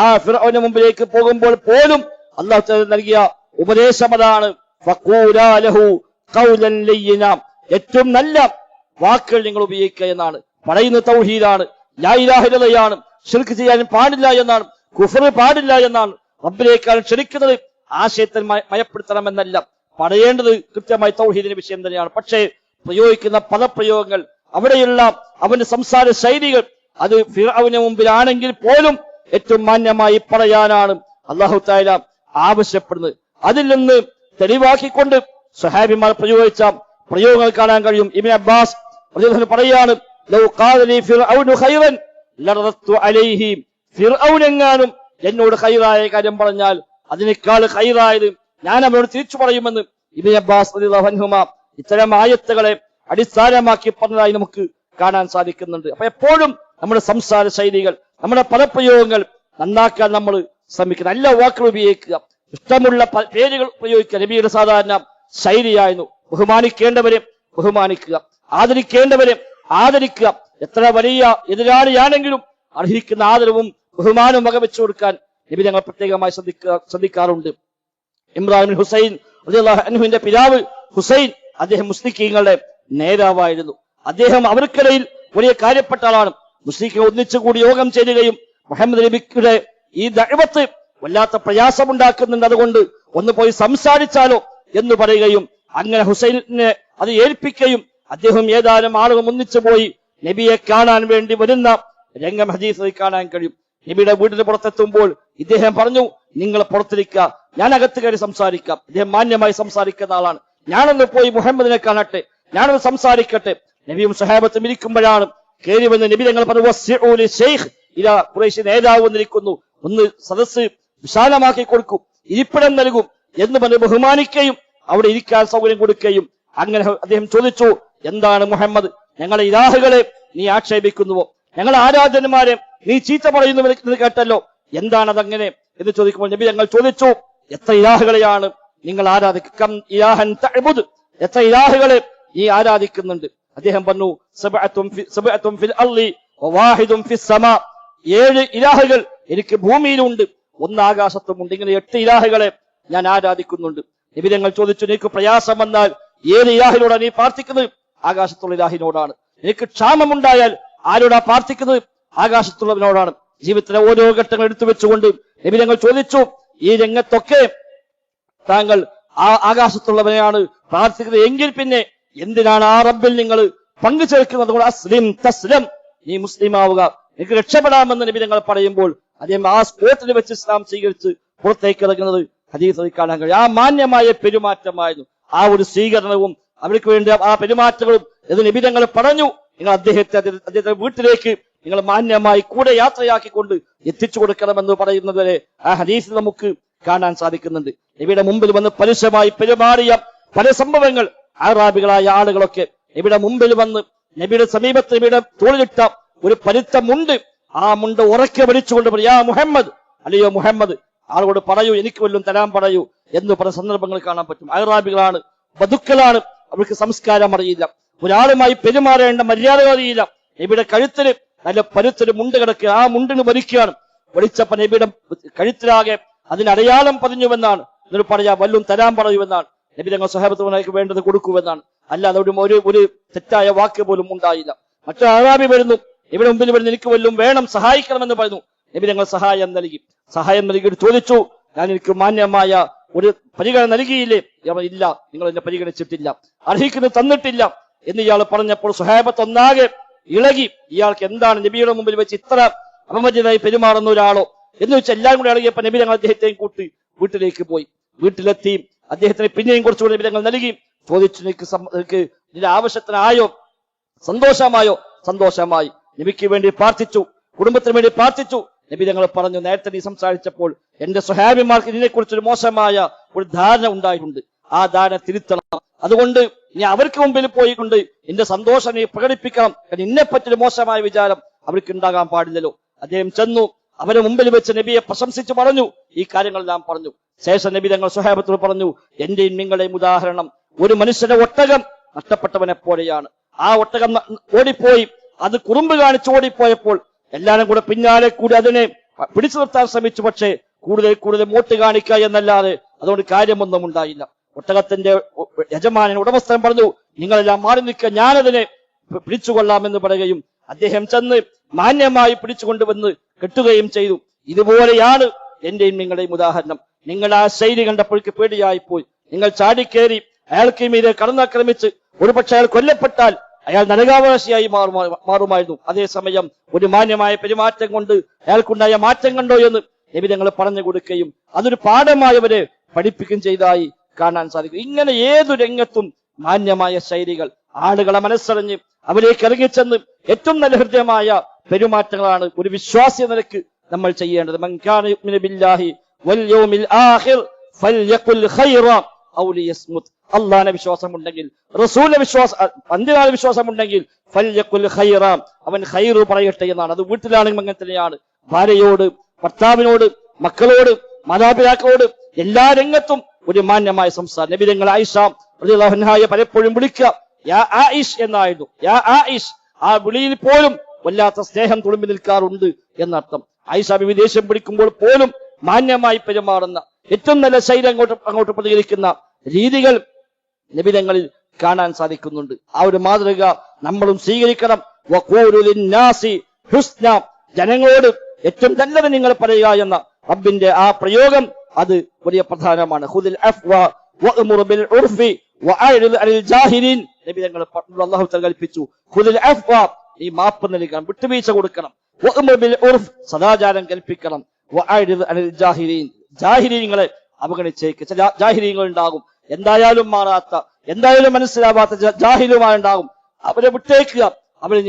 ആ ഫിർഔന്റെ മുമ്പിലേക്ക് പോകുമ്പോൾ പോലും അല്ലാഹു തആല നൽകിയ ഉപദേശം അതാണ്. ഫഖൂലാ ലഹു ഖൗലൻ ലയ്യിന, ഏറ്റവും നല്ല വാക്കുകൾ നിങ്ങൾ ഉപയോഗിക്കുക എന്നാണ്. പറയുന്ന തൗഹീദാണ്, ലാ ഇലാഹ ഇല്ലല്ലാഹ്, ശിർക്ക് ചെയ്യാൻ പാടില്ല എന്നാണ്, കുഫർ പാടില്ല എന്നാണ്. റബ്ബിലേക്കാൾ ക്ഷണിക്കുന്നത് ആശയത്തിൽ മയപ്പെടുത്തണമെന്നല്ല, പറയേണ്ടത് കൃത്യമായി തൗഹീദിന്റെ വിഷയം തന്നെയാണ്. പക്ഷേ പ്രയോഗിക്കുന്ന പദപ്രയോഗങ്ങൾ, അവിടെയുള്ള അവന്റെ സംസാര ശൈലികൾ, അത് ഫിർഔന് മുമ്പിലാണെങ്കിൽ പോലും ഏറ്റവും മാന്യമായി പറയാനാണ് അല്ലാഹു തആല ആവശ്യപ്പെടുന്നത്. അതിൽ നിന്ന് തെളിവാക്കിക്കൊണ്ട് സ്വഹാബിമാർ പ്രയോഗിച്ച പ്രയോഗങ്ങൾ കാണാൻ കഴിയും. ഇബ്നു അബ്ബാസ് റളിയല്ലാഹു അൻഹു പറയാണ്, ലൗ ഖാല ലി ഫിർഔനു ഖൈറൻ ലറദത്തു അലൈഹി, ഫിർഔനെങ്ങാനും എന്നോട് ഖൈറായ കാര്യം പറഞ്ഞാൽ അതിനേക്കാൾ ഖൈറായത് ഞാൻ അവനോട് തിരിച്ചു പറയുമെന്ന് ഇബ്നു അബ്ബാസ് റളിയല്ലാഹു അൻഹുമ ഇത്തരം ആയത്തുകളെ അടിസ്ഥാനമാക്കി പറഞ്ഞതായി നമുക്ക് കാണാൻ സാധിക്കുന്നുണ്ട്. അപ്പൊ എപ്പോഴും നമ്മുടെ സംസാര ശൈലികൾ, നമ്മുടെ പദപ്രയോഗങ്ങൾ നന്നാക്കാൻ നമ്മൾ ശ്രമിക്കുക. നല്ല വാക്കുകൾ ഉപയോഗിക്കുക, ഇഷ്ടമുള്ള പേരുകൾ പ്രയോഗിക്കുക. നബിയുടെ സാധാരണ ശൈലിയായിരുന്നു. ബഹുമാനിക്കേണ്ടവരെ ബഹുമാനിക്കുക, ആദരിക്കേണ്ടവരെ ആദരിക്കുക. എത്ര വലിയ എതിരാളിയാണെങ്കിലും അർഹിക്കുന്ന ആദരവും ബഹുമാനവും വകവെച്ചു കൊടുക്കാൻ നബി ഞങ്ങൾ പ്രത്യേകമായി ശ്രദ്ധിക്കാറുണ്ട്. ഇമ്രാൻ ബിൻ ഹുസൈൻ റളിയല്ലാഹു അൻഹുവിന്റെ പിതാവ് ഹുസൈൻ, അദ്ദേഹം മുസ്ലിക്കീങ്ങളുടെ നേതാവായിരുന്നു. അദ്ദേഹം അവർക്കിടയിൽ വലിയ കാര്യപ്പെട്ട ആളാണ്. മുസ്ലിങ്ങൾ ഒന്നിച്ചുകൂടി യോഗം ചേരുകയും മുഹമ്മദ് നബിയുടെ ഈ ദഅവത്ത് വല്ലാത്ത പ്രയാസമുണ്ടാക്കുന്നുണ്ട്, അതുകൊണ്ട് ഒന്ന് പോയി സംസാരിച്ചാലോ എന്ന് പറയുകയും അങ്ങനെ ഹുസൈനെ അത് ഏൽപ്പിക്കുകയും അദ്ദേഹം ഏതാനും ആളുകൾ ഒന്നിച്ചു പോയി നബിയെ കാണാൻ വേണ്ടി വരുന്ന രംഗം ഹദീസിൽ കാണാൻ കഴിയും. നബിയുടെ വീടിന് പുറത്തെത്തുമ്പോൾ ഇദ്ദേഹം പറഞ്ഞു, നിങ്ങൾ പുറത്തിരിക്കുക, ഞാൻ അകത്ത് കയറി സംസാരിക്കാം. ഇദ്ദേഹം മാന്യമായി സംസാരിക്കുന്ന ആളാണ്. ഞാനൊന്ന് പോയി മുഹമ്മദിനെ കാണട്ടെ, ഞാനൊന്ന് സംസാരിക്കട്ടെ. നബിയും സഹാബത്തും ഇരിക്കുമ്പോഴാണ് കയറി വന്ന് നബി ഞങ്ങൾ പറഞ്ഞു, ഷെയ്ഖ് ഇതാ ഖുറൈശി നേതാവ് വന്നിരിക്കുന്നു, ഒന്ന് സദസ്സ് വിശാലമാക്കി കൊടുക്കും, ഇരിപ്പിടം നൽകും എന്ന് പറഞ്ഞ് ബഹുമാനിക്കുകയും അവിടെ ഇരിക്കാൻ സൗകര്യം കൊടുക്കുകയും. അങ്ങനെ അദ്ദേഹം ചോദിച്ചു, എന്താണ് മുഹമ്മദ്, ഞങ്ങളെ ഇലാഹുകളെ നീ ആക്ഷേപിക്കുന്നുവോ, ഞങ്ങളെ ആരാധകന്മാരെ നീ ചീത്ത പറയുന്നു കേട്ടല്ലോ, എന്താണതങ്ങനെ എന്ന് ചോദിക്കുമ്പോൾ നബി ഞങ്ങൾ ചോദിച്ചു, എത്ര ഇലാഹുകളെയാണ് നിങ്ങൾ ആരാധിക്കും, എത്ര ഇലാഹുകളെ നീ ആരാധിക്കുന്നുണ്ട്? അദ്ദേഹം പറഞ്ഞു, 7 ഇലാഹുകൾ എനിക്ക് ഭൂമിയിലുണ്ട്, 1 ആകാശത്തുമുണ്ട്. ഇങ്ങനെ 8 ഇലാഹുകളെ ഞാൻ ആരാധിക്കുന്നുണ്ട്. നബി ഞങ്ങൾ ചോദിച്ചു, നിനക്ക് പ്രയാസം വന്നാൽ ഏത് ഇലാഹിനോടാണ് നീ പ്രാർത്ഥിക്കുന്നത്? ആകാശത്തുള്ള ഇലാഹിനോടാണ്. നിനക്ക് ക്ഷാമമുണ്ടായാൽ ആരോടാ പ്രാർത്ഥിക്കുന്നത്? ആകാശത്തുള്ളവനോടാണ്. ജീവിതത്തിലെ ഓരോ ഘട്ടങ്ങൾ എടുത്തു വെച്ചുകൊണ്ട് നബി ഞങ്ങൾ ചോദിച്ചു, ഈ രംഗത്തൊക്കെ താങ്കൾ ആ ആകാശത്തുള്ളവനെയാണ് പ്രാർത്ഥിക്കുന്നത് എങ്കിൽ പിന്നെ എന്തിനാണ് ആ റബ്ബിൽ നിങ്ങൾ പങ്കു ചേർക്കുന്നത്? അതുകൊണ്ട് അസ്ലിം തസ്ലം, നീ മുസ്ലിം ആവുക, എനിക്ക് രക്ഷപ്പെടാമെന്ന് നബി ഞങ്ങൾ പറയുമ്പോൾ അദ്ദേഹം ആ സ്പോട്ടിൽ വെച്ച് ഇസ്ലാം സ്വീകരിച്ച് പുറത്തേക്ക് ഇറങ്ങുന്നത് ഹദീസിൽ കാണാൻ കഴിയും. ആ മാന്യമായ പെരുമാറ്റമായിരുന്നു, ആ ഒരു സ്വീകരണവും അവർക്ക് വേണ്ടി ആ പെരുമാറ്റങ്ങളും എന്ന് നബി ഞങ്ങൾ പറഞ്ഞു. നിങ്ങൾ അദ്ദേഹത്തെ വീട്ടിലേക്ക് നിങ്ങൾ മാന്യമായി കൂടെ യാത്രയാക്കിക്കൊണ്ട് എത്തിച്ചു കൊടുക്കണമെന്ന് പറയുന്നത് ആ ഹദീസിൽ നമുക്ക് കാണാൻ സാധിക്കുന്നുണ്ട്. നബിയുടെ മുമ്പിൽ വന്ന് പരുഷമായി പെരുമാറിയ പല സംഭവങ്ങൾ അറാബികളായ ആളുകളൊക്കെ നബിയുടെ മുമ്പിൽ വന്ന് നബിയുടെ സമീപത്ത് നബിയുടെ തോളിലിട്ട ഒരു പരുത്ത മുണ്ട്, ആ മുണ്ട് ഉറക്കെ വലിച്ചുകൊണ്ട് പറയും, യാ മുഹമ്മദ്, അല്ലയോ മുഹമ്മദ്, ആളോട് പറയൂ, എനിക്ക് വല്ലതും തരാൻ പറയൂ എന്ന് പറഞ്ഞ സന്ദർഭങ്ങൾ കാണാൻ പറ്റും. അറാബികളാണ്, ബദുക്കളാണ്, അവർക്ക് സംസ്കാരം അറിയില്ല, ഒരാളുമായി പെരുമാറേണ്ട മര്യാദ അറിയില്ല. നബിയുടെ കഴുത്തിന് നല്ല പരുത്തൊരു മുണ്ട് കിടക്കുക, ആ മുണ്ടിന് വലിക്കുകയാണ്. വലിച്ചപ്പ നബിയുടെ കഴുത്തിലാകെ അതിന് അടയാളം പതിഞ്ഞുവെന്നാണ്. എന്നിട്ട് പറയാ, വല്ലതും തരാൻ പറയുമെന്നാണ്. നബി ഞങ്ങൾ സ്വഹാബത്തുമാർക്ക് വേണ്ടത് കൊടുക്കുമെന്നാണ്. അല്ലാതെ ഒരു തെറ്റായ വാക്ക് പോലും ഉണ്ടായില്ല. മറ്റൊരു അറാബി വരുന്നു, ഇവിടെ മുമ്പിൽ വരുന്നു, എനിക്ക് വല്ലതും വേണം, സഹായിക്കണമെന്ന് പറയുന്നു. നബി ഞങ്ങൾ സഹായം നൽകിയിട്ട് ചോദിച്ചു, ഞാൻ എനിക്ക് മാന്യമായ ഒരു പരിഗണന നൽകിയില്ലേ? ഇല്ല, നിങ്ങൾ എന്നെ പരിഗണിച്ചിട്ടില്ല, അർഹിക്കുന്നത് തന്നിട്ടില്ല എന്ന് ഇയാൾ പറഞ്ഞപ്പോൾ സ്വഹാബത്ത് ഒന്നാകെ ഇളകി. ഇയാൾക്ക് എന്താണ് നബിയുടെ മുമ്പിൽ വെച്ച് ഇത്ര അപമര്യാദയായി പെരുമാറുന്ന ഒരാളോ എന്ന് വെച്ച് എല്ലാം കൂടെ ഇളകിയപ്പോൾ നബി ഞങ്ങൾ അദ്ദേഹത്തെയും കൂട്ടി വീട്ടിലേക്ക് പോയി. വീട്ടിലെത്തി അദ്ദേഹത്തിന് പിന്നെയും കുറച്ചുകൂടി നബി ഞങ്ങൾ നൽകി. ചോദിച്ചു, നിനക്ക് നിന്റെ ആവശ്യത്തിനായോ? സന്തോഷമായോ? സന്തോഷമായി. നബിക്ക് വേണ്ടി പ്രാർത്ഥിച്ചു, കുടുംബത്തിന് വേണ്ടി പ്രാർത്ഥിച്ചു. നബി ഞങ്ങൾ പറഞ്ഞു, നേരത്തെ നീ സംസാരിച്ചപ്പോൾ എന്റെ സ്വഹാബിമാർക്ക് ഇതിനെ കുറിച്ചൊരു മോശമായ ഒരു ധാരണ ഉണ്ടായിട്ടുണ്ട്, ആ ധാരണ തിരുത്തണം. അതുകൊണ്ട് നീ അവർക്ക് മുമ്പിൽ പോയിക്കൊണ്ട് എന്റെ സന്തോഷം നീ പ്രകടിപ്പിക്കണം. കാരണം ഇന്നെപ്പറ്റൊരു മോശമായ വിചാരം അവർക്ക് ഉണ്ടാകാൻ പാടില്ലല്ലോ. അദ്ദേഹം ചെന്നു, അവരെ മുമ്പിൽ വെച്ച് നബിയെ പ്രശംസിച്ചു പറഞ്ഞു, ഈ കാര്യങ്ങളെല്ലാം പറഞ്ഞു. ശേഷം നബി ഞങ്ങൾ സ്വഹാബത്തോട് പറഞ്ഞു, എന്റെയും നിങ്ങളുടെയും ഉദാഹരണം ഒരു മനുഷ്യന്റെ ഒട്ടകം നഷ്ടപ്പെട്ടവനെ പോലെയാണ്. ആ ഒട്ടകം ഓടിപ്പോയി, അത് കുറുമ്പ് കാണിച്ച് ഓടിപ്പോയപ്പോൾ എല്ലാരും കൂടെ പിന്നാലെ കൂടി അതിനെ പിടിച്ചു നിർത്താൻ ശ്രമിച്ചു. പക്ഷേ കൂടുതൽ മോട്ട് കാണിക്കുക എന്നല്ലാതെ അതുകൊണ്ട് കാര്യമൊന്നും ഉണ്ടായില്ല. ഒട്ടകത്തിന്റെ യജമാനൻ ഉടമസ്ഥൻ പറഞ്ഞു, നിങ്ങളെല്ലാം മാറി നിൽക്കുക, ഞാനതിനെ പിടിച്ചുകൊള്ളാമെന്ന് പറയുകയും അദ്ദേഹം ചെന്ന് മാന്യമായി പിടിച്ചുകൊണ്ടുവന്ന് കെട്ടുകയും ചെയ്തു. ഇതുപോലെയാണ് എന്റെയും നിങ്ങളുടെയും ഉദാഹരണം. നിങ്ങൾ ആ ശൈലി കണ്ടപ്പോഴേക്ക് പേടിയായിപ്പോയി. നിങ്ങൾ ചാടിക്കേറി അയാൾക്ക് മീതെ കടന്നാക്രമിച്ച് ഒരുപക്ഷെ അയാൾ കൊല്ലപ്പെട്ടാൽ അയാൾ നരകാവകാശിയായി മാറുമായിരുന്നു. അതേസമയം ഒരു മാന്യമായ പെരുമാറ്റം കൊണ്ട് അയാൾക്കുണ്ടായ മാറ്റം കണ്ടോ എന്ന് നബി തങ്ങൾ പറഞ്ഞു കൊടുക്കുകയും അതൊരു പാഠമായവരെ പഠിപ്പിക്കുകയും ചെയ്തതായി കാണാൻ സാധിക്കും. ഇങ്ങനെ ഏതു രംഗത്തും മാന്യമായ ശൈലികൾ, ആളുകളെ മനസ്സറിഞ്ഞ് അവരേക്ക് ഇറങ്ങിച്ചെന്ന് ഏറ്റവും നല്ല ഹൃദയമായ പെരുമാറ്റങ്ങളാണ് ഒരു വിശ്വാസി എന്ന നിലക്ക് നമ്മൾ ചെയ്യേണ്ടത്. മൻ കാന യുഅ്മിനു ബില്ലാഹി വൽ യൗമിൽ ആഖിർ ഫൽയഖുൽ ഖൈറ ഔ ലിയസ്മുത്. അല്ലാഹുവിനെ വിശ്വാസമുണ്ടെങ്കിൽ, റസൂലിനെ അന്ത്യനാൾ വിശ്വാസമുണ്ടെങ്കിൽ ഫൽയഖുൽ ഖൈറ, അവൻ ഖൈറ് പറയട്ടെ എന്നാണ്. അത് വീട്ടിലാണെങ്കിൽ അങ്ങനെ തന്നെയാണ്. ഭാര്യയോട്, ഭർത്താവിനോട്, മക്കളോട്, മാതാപിതാക്കളോട് എല്ലാ രംഗത്തും ഒരു മാന്യമായ സംസാരം. നബി തങ്ങൾ ആയിഷ റളിയല്ലാഹു അൻഹയെ പലപ്പോഴും വിളിക്കുക യാ ആയിഷ് എന്നായിരുന്നു. യാ ആയിഷ്, ആ വിളിയിൽ പോലും വല്ലാത്ത സ്നേഹം തുളുമ്പി നിൽക്കാറുണ്ട് എന്നർത്ഥം. ആയിഷ ബിബി ദേഷ്യം പിടിക്കുമ്പോൾ പോലും മാന്യമായി പെരുമാറുന്ന, ഏറ്റവും നല്ല ശൈലി അങ്ങോട്ട് പ്രതികരിക്കുന്ന രീതികൾ നബിതങ്ങളിൽ കാണാൻ സാധിക്കുന്നുണ്ട്. ആ ഒരു മാതൃക നമ്മളും സ്വീകരിക്കണം. വഖൂലു ലിന്നാസി ഹുസ്ന, ജനങ്ങളോട് ഏറ്റവും നല്ലത് നിങ്ങൾ പറയുക എന്ന റബ്ബിന്റെ ആ പ്രയോഗം അത് വലിയ പ്രധാനമാണ്. ഖുദിൽ അഫ്വ വഅ്മുർ ബിൽ ഉർഫി വഅരിദ് അനിൽ ജാഹിലീൻ. നബി തങ്ങൾ അല്ലാഹു തആല കൽപ്പിച്ചു, ഖുദിൽ അഫ്വ, ഈ മാപ്പ് നൽകണം, വിട്ടുവീഴ്ച കൊടുക്കണം. വഅ്മുർ ബിൽ ഉർഫ്, സദാചാരം കൽപ്പിക്കണം. വഅരിദ് അനിൽ ജാഹിലീൻ, ജാഹിലീങ്ങളെ അവഗണിച്ചേക്ക്. ചില ജാഹിലീങ്ങൾ ഉണ്ടാകും, എന്തായാലും മാറാത്ത, എന്തായാലും മനസ്സിലാവാത്ത ജാഹിലുമാരുണ്ടാകും. അവരെ വിട്ടേക്കുക, അവരെ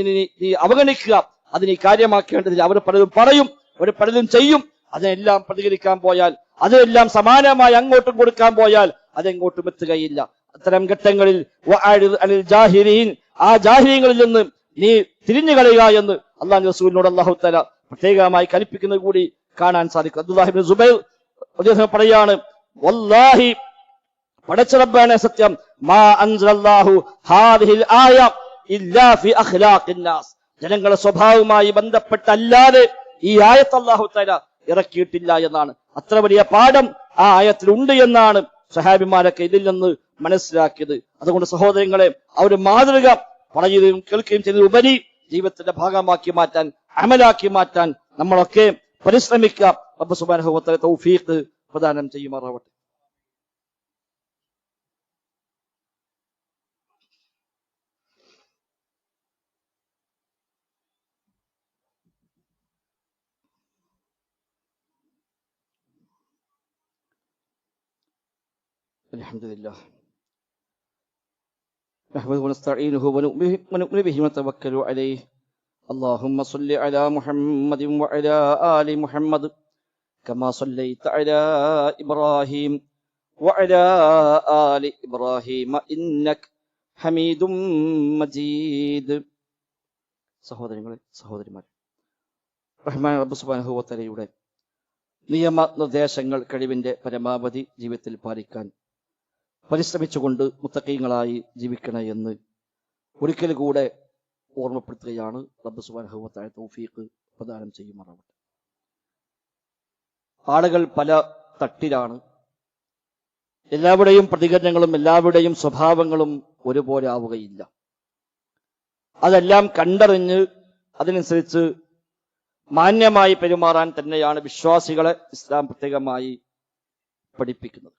നീ അവഗണിക്കുക. അതിനെ കാര്യമാക്കേണ്ടതില്ല. അവർ പലതും പറയും, അവർ പലതും ചെയ്യും. അതിനെല്ലാം പ്രതികരിക്കാൻ പോയാൽ, അതെല്ലാം സമാനമായി അങ്ങോട്ടും കൊടുക്കാൻ പോയാൽ അതെങ്ങോട്ടും എത്തുകയില്ല. അത്തരം ഘട്ടങ്ങളിൽ ആ ജാഹിലീങ്ങളിൽ നിന്ന് നീ തിരിഞ്ഞു കളയുക എന്ന് അല്ലാഹു റസൂലിനോട് അല്ലാഹു തആല പ്രത്യേകമായി കൽപ്പിക്കുന്നത് കൂടി കാണാൻ സാധിക്കും. അബ്ദുല്ലാഹി ഇബ്നു സുബൈർ അദ്ദേഹം പറയാണ്, വല്ലാഹി പടച്ച റബ്ബാണ് സത്യം, മാ അൻസലല്ലാഹു ഹാദിഹിൽ ആയ ഇല്ലാ ഫി അഖ്ലാഖിൻ നാസ്, ജനങ്ങളുടെ സ്വഭാവവുമായി ബന്ധപ്പെട്ടല്ലാതെ ഈ ആയത്ത് അല്ലാഹു തആല ഇറക്കിയിട്ടില്ല എന്നാണ്. അത്ര വലിയ പാഠം ആ ആയത്തിൽ ഉണ്ട് എന്നാണ് സഹാബിമാരൊക്കെ ഇതിൽ നിന്ന് മനസ്സിലാക്കിയത്. അതുകൊണ്ട് സഹോദരങ്ങളെ, ആ ഒരു മാതൃക പറയുകയും കേൾക്കുകയും ചെയ്തതിലുപരി ജീവിതത്തിന്റെ ഭാഗമാക്കി മാറ്റാൻ, അമലാക്കി മാറ്റാൻ നമ്മളൊക്കെ പരിശ്രമിക്കുക. റബ്ബ് സുബ്ഹാനഹു വ തആല തൗഫീഖ് പ്രദാനം ചെയ്യുമാറാവട്ടെ. അൽഹംദുലില്ലാഹ് നഹ്മദുഹു വനസ്തഈനുഹു വനു'മിനു ബിഹി വനതവക്കലു അലൈഹി. اللهم صل على محمد وعلى آل محمد كما صليت على إبراهيم وعلى آل إبراهيم إنك حميد مجيد. സഹോദരങ്ങളെ, സഹോദരിമാരെ, റഹ്മാൻ റബ്ബ് സുബ്ഹാനഹു വ തആലയുടെ നിയമ നിർദ്ദേശങ്ങൾ കഴിവിന്റെ പരമാവധി ജീവിതത്തിൽ പാലിക്കാൻ പരിശ്രമിച്ചുകൊണ്ട് മുത്തഖീങ്ങളായി ജീവിക്കണേ എന്ന് ഒരിക്കൽ കൂടെ ഓർമ്മപ്പെടുത്തുകയാണ്. റബ്ബ് സുബ്ഹാനഹു വ തആല തൗഫീഖ് പ്രദാനം ചെയ്യുമാറാവട്ടെ. ആളുകൾ പല തട്ടിലാണ്. എല്ലാവരുടെയും പ്രതികരണങ്ങളും എല്ലാവരുടെയും സ്വഭാവങ്ങളും ഒരുപോലെ ആവുകയില്ല. അതെല്ലാം കണ്ടറിഞ്ഞ് അതിനനുസരിച്ച് മാന്യമായി പെരുമാറാൻ തന്നെയാണ് വിശ്വാസികളെ ഇസ്ലാം പ്രത്യേകമായി പഠിപ്പിക്കുന്നത്.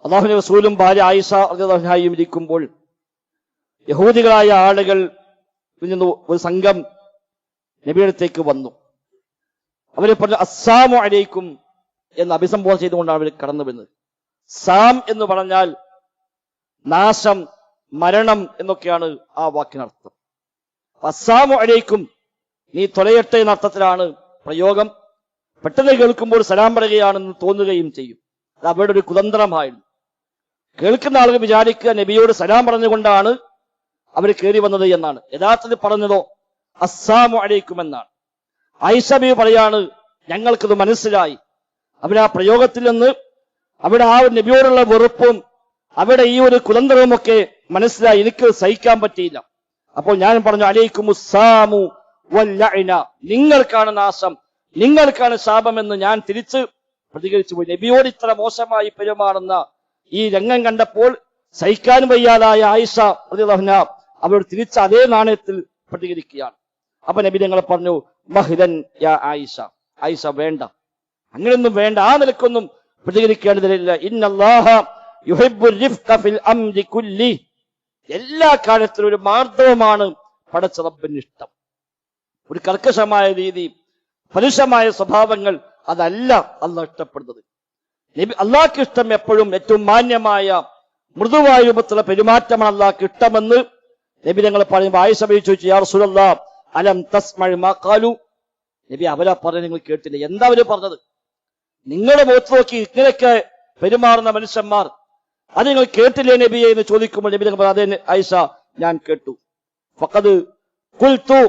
അല്ലാഹുവിന്റെ റസൂലും ഭാര്യ ആയിഷ റളിയല്ലാഹു അൻഹയും ഇരിക്കുമ്പോൾ യഹൂദികളായ ആളുകൾ നിന്ന് ഒരു സംഘം നബിയുടെ അടുത്തേക്ക് വന്നു. അവരെ പറഞ്ഞു അസ്സലാമു അലൈക്കും എന്ന് അഭിസംബോധന ചെയ്തുകൊണ്ടാണ് അവർ കടന്നു വരുന്നത്. സാം എന്ന് പറഞ്ഞാൽ നാശം, മരണം എന്നൊക്കെയാണ് ആ വാക്കിനർത്ഥം. അസ്സലാമു അലൈക്കും, നീ തൊലയട്ടെ എന്ന അർത്ഥത്തിലാണ് പ്രയോഗം. പെട്ടെന്ന് കേൾക്കുമ്പോൾ സലാം പറയുകയാണെന്ന് തോന്നുകയും ചെയ്യും. അത് അവരുടെ ഒരു കുതന്ത്രമായിരുന്നു. കേൾക്കുന്ന ആളുകൾ വിചാരിക്കുക നബിയോട് സലാം പറഞ്ഞുകൊണ്ടാണ് അവർ കയറി വന്നത് എന്നാണ്. യഥാർത്ഥത്തിൽ പറഞ്ഞതോ അസ്സലാമു അലൈക്കും എന്നാണ്. ആയിഷ ബീവി പറയാണ്, ഞങ്ങൾക്കത് മനസ്സിലായി. അവരാ പ്രയോഗത്തിൽ നിന്ന് അവിടെ ആ നബിയോടുള്ള വെറുപ്പും അവിടെ ഈ ഒരു കുതന്ത്രവുമൊക്കെ മനസ്സിലായി. എനിക്ക് സഹിക്കാൻ പറ്റിയില്ല. അപ്പോൾ ഞാൻ പറഞ്ഞു അലൈക്കുമുസ്സാമു വൽ ലഅന, നിങ്ങൾക്കാണ് നാശം, നിങ്ങൾക്കാണ് ശാപമെന്ന് ഞാൻ തിരിച്ച് പ്രതികരിച്ചു പോയി. നബിയോട് ഇത്ര മോശമായി പെരുമാറുന്ന ഈ രംഗം കണ്ടപ്പോൾ സഹിക്കാൻ വയ്യാതായ ആയിഷ റളിയല്ലാഹു അൻഹ അവരോട് തിരിച്ച അതേ നാണയത്തിൽ പ്രതികരിക്കുകയാണ്. അപ്പൊ നബി തങ്ങൾ പറഞ്ഞു, മഹ്ലൻ യാ ആയിഷ, ആയിഷ വേണ്ട, അങ്ങനെയൊന്നും വേണ്ട, ആ നിലക്കൊന്നും പ്രതികരിക്കേണ്ടതില്ല. ഇന്നല്ലാഹ യുഹിബ്ബുർ റിഫ്ഖ ഫിൽ അംരി കുല്ലി, എല്ലാ കാര്യത്തിലും ഒരു മാർദ്ദവമാണ് പടച്ച റബ്ബിന് ഇഷ്ടം. ഒരു കർക്കശമായ രീതി, പരുഷമായ സ്വഭാവങ്ങൾ അതല്ല അള്ളാഹ് ഇഷ്ടപ്പെടുന്നത്. നബി അള്ളാഹ്ക്ക് ഇഷ്ടം എപ്പോഴും ഏറ്റവും മാന്യമായ മൃദുവായ രൂപത്തിലുള്ള പെരുമാറ്റമാണ് അള്ളാഹ്ക്ക് ഇഷ്ടമെന്ന് നബി തങ്ങൾ പറയുമ്പോൾ ആയിഷ ചോദിച്ചു, യാ റസൂലല്ലാഹ് അലം തസ്മഉ മാ ഖാലു, നബി അവരാ പറഞ്ഞത് നിങ്ങൾ കേട്ടില്ല, എന്താ അവര് പറഞ്ഞത്? നിങ്ങളുടെ മുഖത്ത് നോക്കി ഇങ്ങനെയൊക്കെ പെരുമാറുന്ന മനുഷ്യന്മാർ, അത് നിങ്ങൾ കേട്ടില്ലേ നബിയെ എന്ന് ചോദിക്കുമ്പോൾ നബി തങ്ങൾ പറഞ്ഞു, അതെ ആയിഷ ഞാൻ കേട്ടു. ഫഖദ് ഖുൽതു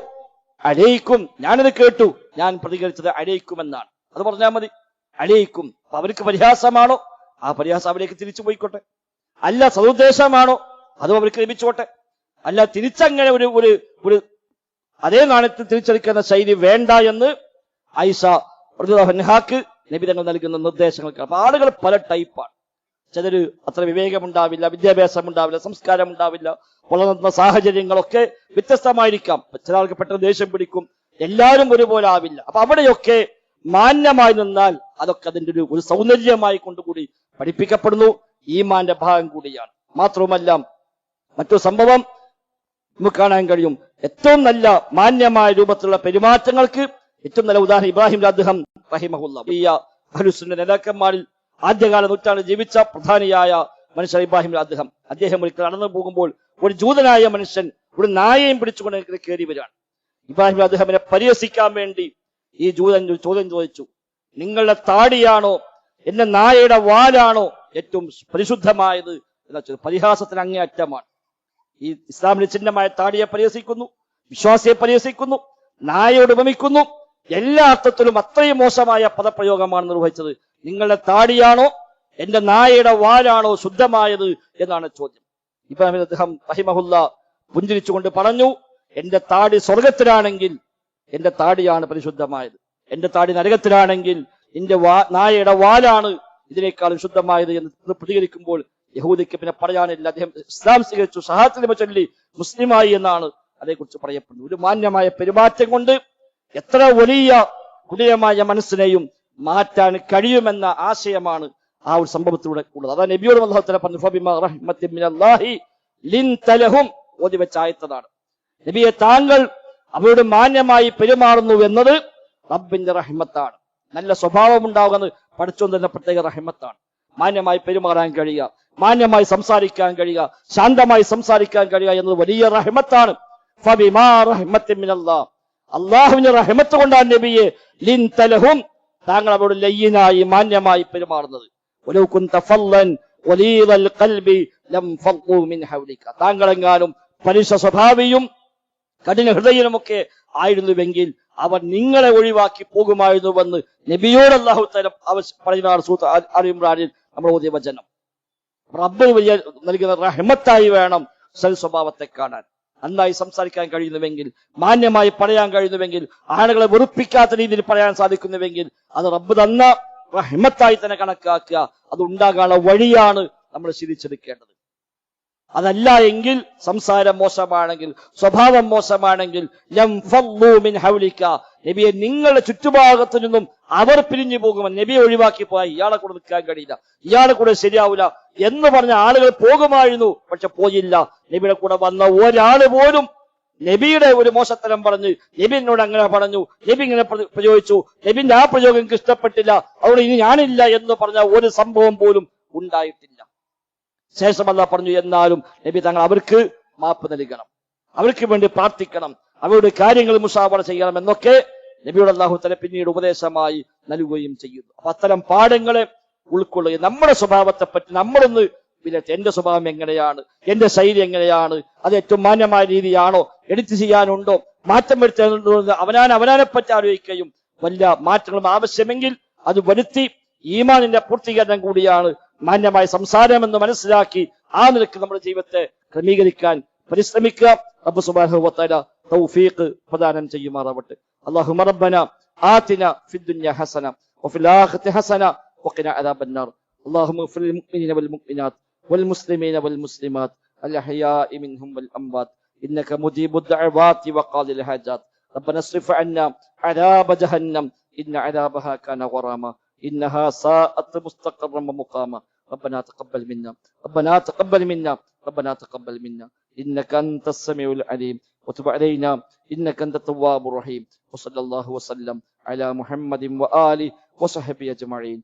അലൈക്കും, ഞാനത് കേട്ടു, ഞാൻ പ്രതികരിച്ചത് അലൈക്കും എന്നാണ്. അത് പറഞ്ഞാൽ മതി, അലൈക്കും. അപ്പൊ അവർക്ക് പരിഹാസമാണോ? ആ പരിഹാസം അവരേക്ക് തിരിച്ചു പോയിക്കോട്ടെ. അല്ല സതുദ്ദേശമാണോ? അതും അവർക്ക് ലഭിച്ചോട്ടെ. അല്ല തിരിച്ചങ്ങനെ ഒരു അതേ നാണയത്തിൽ തിരിച്ചെടുക്കുന്ന ശൈലി വേണ്ട എന്ന് ആയിഷ റളിയല്ലാഹു അൻഹാക്ക് നബി തങ്ങൾ നൽകുന്ന നിർദ്ദേശങ്ങൾക്ക്. അപ്പൊ ആളുകൾ പല ടൈപ്പാണ്. ചിലര് അത്ര വിവേകമുണ്ടാവില്ല, വിദ്യാഭ്യാസം ഉണ്ടാവില്ല, സംസ്കാരം ഉണ്ടാവില്ല, വളർന്ന സാഹചര്യങ്ങളൊക്കെ വ്യത്യസ്തമായിരിക്കാം. ചില ആൾക്ക് പെട്ടെന്ന് ദേഷ്യം പിടിക്കും, എല്ലാവരും ഒരുപോലെ ആവില്ല. അപ്പൊ അവിടെയൊക്കെ മാന്യമായി നിന്നാൽ അതൊക്കെ അതിന്റെ ഒരു സൗന്ദര്യമായി കൊണ്ടുകൂടി പഠിപ്പിക്കപ്പെടുന്നു. ഈമാന്റെ ഭാഗം കൂടിയാണ്. മാത്രവുമല്ല മറ്റൊരു സംഭവം നമുക്ക് കാണാൻ കഴിയും. ഏറ്റവും നല്ല മാന്യമായ രൂപത്തിലുള്ള പെരുമാറ്റങ്ങൾക്ക് ഏറ്റവും നല്ല ഉദാഹരണം ഇബ്രാഹിം അദ്ദേഹം റഹിമഹുല്ലാഹ്, ഈ അഹ്ലുസുന്നത്ത് നേതാക്കന്മാരിൽ ആദ്യകാല നൂറ്റാണ്ടിൽ ജീവിച്ച പ്രധാനിയായ മനുഷ്യൻ ഇബ്രാഹിം അദ്ദേഹം ഒരിക്കൽ നടന്നു പോകുമ്പോൾ ഒരു ജൂതനായ മനുഷ്യൻ ഒരു നായയും പിടിച്ചുകൊണ്ട് കയറി വരികയാണ്. ഇബ്രാഹിം അദ്ദേഹത്തിനെ പരിഹസിക്കാൻ വേണ്ടി ഈ ജൂതൻ ചോദ്യം ചോദിച്ചു, നിങ്ങളുടെ താടിയാണോ എന്റെ നായയുടെ വാലാണോ ഏറ്റവും പരിശുദ്ധമായത് എന്ന പരിഹാസത്തിന് അങ്ങേയറ്റമാണ്. ഈ ഇസ്ലാമിന്റെ ചിഹ്നമായ താടിയെ പരിഹസിക്കുന്നു, വിശ്വാസിയെ പരിഹസിക്കുന്നു, നായയോട് ഉപമിക്കുന്നു. എല്ലാ അർത്ഥത്തിലും അത്രയും മോശമായ പദപ്രയോഗമാണ് നിർവഹിച്ചത്. നിങ്ങളുടെ താടിയാണോ എന്റെ നായയുടെ വാലാണോ ശുദ്ധമായത് എന്നാണ് ചോദ്യം. ഇബ്രാഹിം അദ്ദേഹം റഹിമഹുല്ലാഹ് പുഞ്ചിരിച്ചുകൊണ്ട് പറഞ്ഞു, എന്റെ താടി സ്വർഗത്തിലാണെങ്കിൽ എന്റെ താടിയാണ് പരിശുദ്ധമായത്, എന്റെ താടി നരകത്തിലാണെങ്കിൽ എന്റെ നായയുടെ വാലാണ് ഇതിനേക്കാളും ശുദ്ധമായത് എന്ന് പ്രതികരിക്കുമ്പോൾ യഹൂദിക്ക് പിന്നെ പറയാനില്ല. അദ്ദേഹം ഇസ്ലാം സ്വീകരിച്ചു, ഷഹാദത്ത് ചൊല്ലി മുസ്ലിമായി എന്നാണ് അതേക്കുറിച്ച് പറയപ്പെടുന്നത്. ഒരു മാന്യമായ പെരുമാറ്റം കൊണ്ട് എത്ര വലിയ കുടിലമായ മനസ്സിനെയും മാറ്റാൻ കഴിയുമെന്ന ആശയമാണ് ആ ഒരു സംഭവത്തിലൂടെ ഉള്ളത്. അതാണ് നബിയോട് അല്ലാഹു തആല പറഞ്ഞു, ഫബിമാ റഹ്മത്തിൻ മിനല്ലാഹി ലിൻത ലഹും, ഓതി വെച്ച ആയത്താണ്. നബിയെ താങ്കൾ അവരോട് മാന്യമായി പെരുമാറുന്നു എന്നത് റബ്ബിന്റെ റഹ്മത്താണ്. നല്ല സ്വഭാവം ഉണ്ടാകുന്നത് പഠിച്ചോൻ തന്നെ പ്രത്യേക റഹ്മത്താണ്. മാന്യമായി പെരുമാറാൻ കഴിയുക, മാന്യമായി സംസാരിക്കാൻ കഴിയുക, ശാന്തമായി സംസാരിക്കാൻ കഴിയുക എന്നത് വലിയ റഹ്മത്താണ്. ഫബിമാ റഹ്മത്തിൻ മിനല്ലാഹ്, അല്ലാഹുവിന്റെ റഹ്മത്ത് കൊണ്ടാണ് നബിയെ ലിൻത ലഹും താങ്കൾ അവരോട് ലയ്യനായി മാന്യമായി പെരുമാറുന്നത്. വലൗ കുൻത ഫല്ലൻ വലീദൽ ഖൽബി ലം ഫളു മിൻ ഹൗലിക, താങ്കളെങ്ങാനും പരുഷ സ്വഭാവിയും കഠിന ഹൃദയനുമൊക്കെ ആയിരുന്നുവെങ്കിൽ അവർ നിങ്ങളെ ഒഴിവാക്കി പോകുമായിരുന്നുവെന്ന് നബിയോട് അല്ലാഹു തആല പറയുന്ന സൂറത്ത് ആൽ ഇംറാനിൽ നമ്മൾ ഓതിയ വചനം. റബ്ബ് വലിയ നൽകുന്ന റഹ്മത്തായി വേണം സൽ സ്വഭാവത്തെ കാണാൻ. നന്നായി സംസാരിക്കാൻ കഴിയുന്നുവെങ്കിൽ, മാന്യമായി പറയാൻ കഴിയുന്നുവെങ്കിൽ, ആളുകളെ വെറുപ്പിക്കാത്ത രീതിയിൽ പറയാൻ സാധിക്കുന്നുവെങ്കിൽ അത് റബ്ബ് തന്ന റഹ്മത്തായി തന്നെ കണക്കാക്കുക. അത് ഉണ്ടാകാനുള്ള വഴിയാണ് നമ്മൾ ശീലിച്ചെടുക്കേണ്ടത്. അതല്ല എങ്കിൽ, സംസാരം മോശമാണെങ്കിൽ, സ്വഭാവം മോശമാണെങ്കിൽ, ലം ഫളു മിൻ ഹൗലിക, നബിയെ നിങ്ങളുടെ ചുറ്റുഭാഗത്തു നിന്നും അവർ പിരിഞ്ഞു പോകുമെന്ന്, നബിയെ ഒഴിവാക്കി പോയി ഇയാളെ കൂടെ നിൽക്കാൻ കഴിയില്ല, ഇയാളെ കൂടെ ശരിയാവില്ല എന്ന് പറഞ്ഞ ആളുകൾ പോകുമായിരുന്നു. പക്ഷെ പോയില്ല. നബിയുടെ കൂടെ വന്ന ഒരാള് പോലും നബിയുടെ ഒരു മോശത്തരം പറഞ്ഞ്, നബി എന്നോട് അങ്ങനെ പറഞ്ഞു, നബി ഇങ്ങനെ പ്രയോഗിച്ചു, നബിന്റെ ആ പ്രയോഗം എനിക്ക് ഇഷ്ടപ്പെട്ടില്ല, അതുകൊണ്ട് ഇനി ഞാനില്ല എന്ന് പറഞ്ഞ ഒരു സംഭവം പോലും ഉണ്ടായിട്ടില്ല. ശേഷം അല്ലാഹു പറഞ്ഞു, എന്നാലും നബി തങ്ങൾ അവർക്ക് മാപ്പ് നൽകണം, അവർക്ക് വേണ്ടി പ്രാർത്ഥിക്കണം, അവരുടെ കാര്യങ്ങൾ മുശാവറ ചെയ്യണം എന്നൊക്കെ നബിയോട് അല്ലാഹു തആല പിന്നീട് ഉപദേശമായി നൽകുകയും ചെയ്യുന്നു. അപ്പൊ അത്തരം പാഠങ്ങളെ ഉൾക്കൊള്ളുകയും നമ്മുടെ സ്വഭാവത്തെ പറ്റി നമ്മളൊന്ന് വിലയിരുത്തി, എന്റെ സ്വഭാവം എങ്ങനെയാണ്, എന്റെ ശൈലി എങ്ങനെയാണ്, അത് ഏറ്റവും മാന്യമായ രീതിയാണോ, എഡിറ്റ് ചെയ്യാനുണ്ടോ, മാറ്റം വരുത്താനുണ്ടോ, അവനാനെ പറ്റി ആലോചിക്കുകയും വല്ല മാറ്റങ്ങളും ആവശ്യമെങ്കിൽ അത് വരുത്തി ഈമാനിന്റെ പൂർത്തീകരണം കൂടിയാണ് മാന്യമായ സംസാരം എന്ന് മനസ്സിലാക്കി ആ നിലയ്ക്ക് നമ്മുടെ ജീവിതത്തെ ക്രമീകരിക്കാൻ പരിശ്രമിക്കുക. റബ്ബ് സുബ്ഹാനഹു വ തആല തൗഫീഖ് പ്രദാനം ചെയ്യുമാറാവട്ടെ. അല്ലാഹുമ്മ റബ്ബന ആതിന ഫിദ് ദുനിയ ഹസന വഫിൽ ആഖിറതി ഹസന وقنا عذاب النار. اللهم اغفر للمؤمنين والمؤمنات والمسلمين والمسلمات الأحياء منهم والأموات إنك مجيب الدعوات وقاضي الحاجات. ربنا اصرف عنا عذاب جهنم إن عذابها كان غراما إنها ساءت مستقرا ومقاما. ربنا تقبل منا ربنا تقبل منا ربنا تقبل منا إنك أنت السميع العليم وتب علينا إنك أنت التواب الرحيم. وصلى الله وسلم على محمد وآله وصحبه أجمعين.